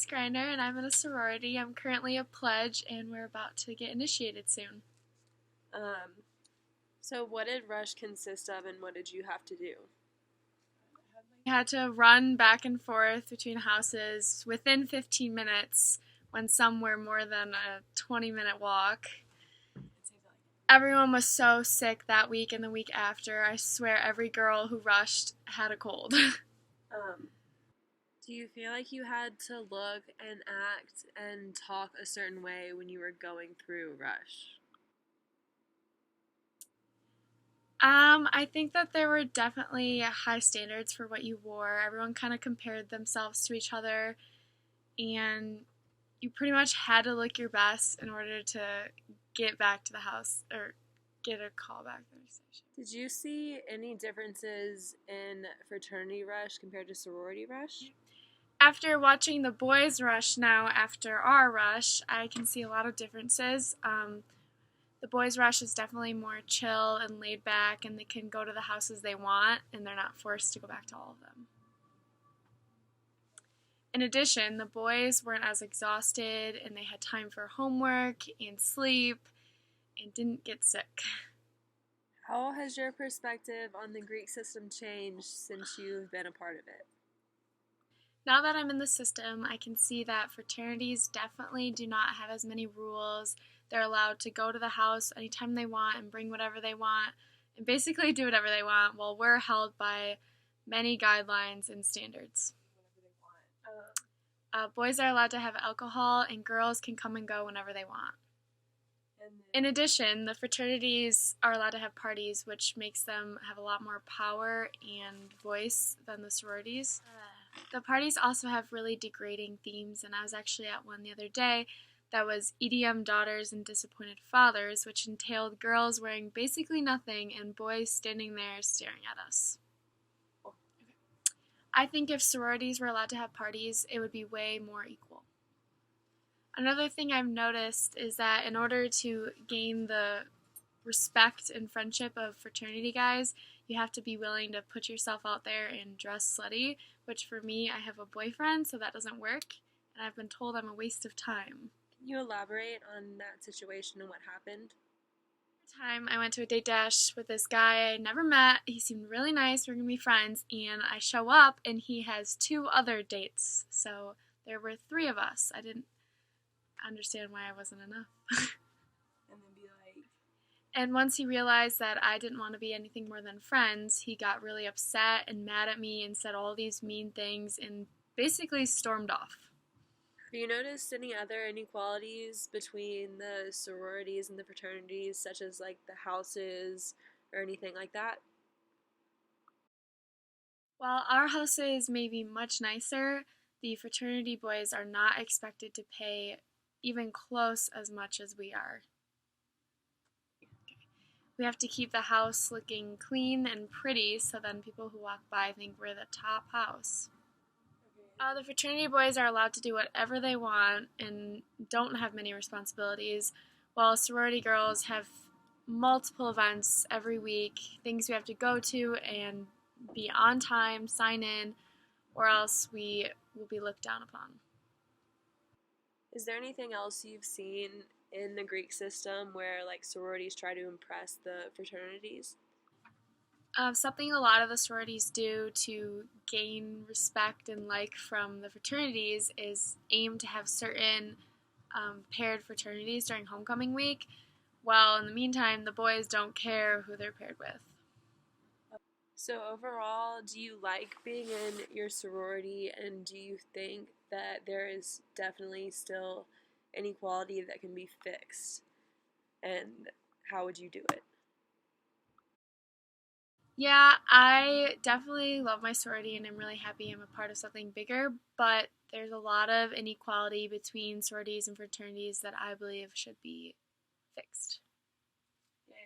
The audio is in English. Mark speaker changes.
Speaker 1: Griner, and I'm in a sorority. I'm currently a pledge, and we're about to get initiated soon.
Speaker 2: Um, so what did Rush consist of and what did you have to do?
Speaker 1: We had to run back and forth between houses within 15 minutes when some were more than a 20-minute walk. Everyone was so sick that week and the week after. I swear every girl who rushed had a cold.
Speaker 2: Um, do you feel like you had to look and act and talk a certain way when you were going through Rush?
Speaker 1: I think that there were definitely high standards for what you wore. Everyone kind of compared themselves to each other, and you pretty much had to look your best in order to get back to the house or get a call back to the station.
Speaker 2: Did you see any differences in fraternity Rush compared to sorority Rush?
Speaker 1: After watching the boys rush now after our rush, I can see a lot of differences. The boys rush is definitely more chill and laid back, and they can go to the houses they want, and they're not forced to go back to all of them. In addition, the boys weren't as exhausted, and they had time for homework and sleep, and didn't get sick.
Speaker 2: How has your perspective on the Greek system changed since you've been a part of it?
Speaker 1: Now that I'm in the system, I can see that fraternities definitely do not have as many rules. They're allowed to go to the house anytime they want and bring whatever they want and basically do whatever they want, while we're held by many guidelines and standards. Boys are allowed to have alcohol, and girls can come and go whenever they want. In addition, the fraternities are allowed to have parties, which makes them have a lot more power and voice than the sororities. The parties also have really degrading themes, and I was actually at one the other day that was EDM daughters and disappointed fathers, which entailed girls wearing basically nothing and boys standing there staring at us. I think if sororities were allowed to have parties, it would be way more equal. Another thing I've noticed is that in order to gain the respect and friendship of fraternity guys, you have to be willing to put yourself out there and dress slutty, which for me, I have a boyfriend, so that doesn't work, and I've been told I'm a waste of time.
Speaker 2: Can you elaborate on that situation and what happened?
Speaker 1: Time I went to a date dash with this guy I never met. He seemed really nice. We're gonna be friends, and I show up and he has 2 other dates. So there were 3 of us. I didn't understand why I wasn't enough.
Speaker 2: And then be like,
Speaker 1: And once he realized that I didn't want to be anything more than friends, he got really upset and mad at me and said all these mean things and basically stormed off.
Speaker 2: have you noticed any other inequalities between the sororities and the fraternities, such as like the houses or anything like that?
Speaker 1: While our houses may be much nicer, the fraternity boys are not expected to pay even close as much as we are. We have to keep the house looking clean and pretty so then people who walk by think we're the top house. The fraternity boys are allowed to do whatever they want and don't have many responsibilities, while sorority girls have multiple events every week, things we have to go to and be on time, sign in, or else we will be looked down upon.
Speaker 2: Is there anything else you've seen in the Greek system where like sororities try to impress the fraternities?
Speaker 1: Something a lot of the sororities do to gain respect and like from the fraternities is aim to have certain paired fraternities during homecoming week, while in the meantime, the boys don't care who they're paired with.
Speaker 2: So overall, do you like being in your sorority and do you think that there is definitely still inequality that can be fixed? And how would you do it?
Speaker 1: Yeah, I definitely love my sorority and I'm really happy I'm a part of something bigger, but there's a lot of inequality between sororities and fraternities that I believe should be fixed.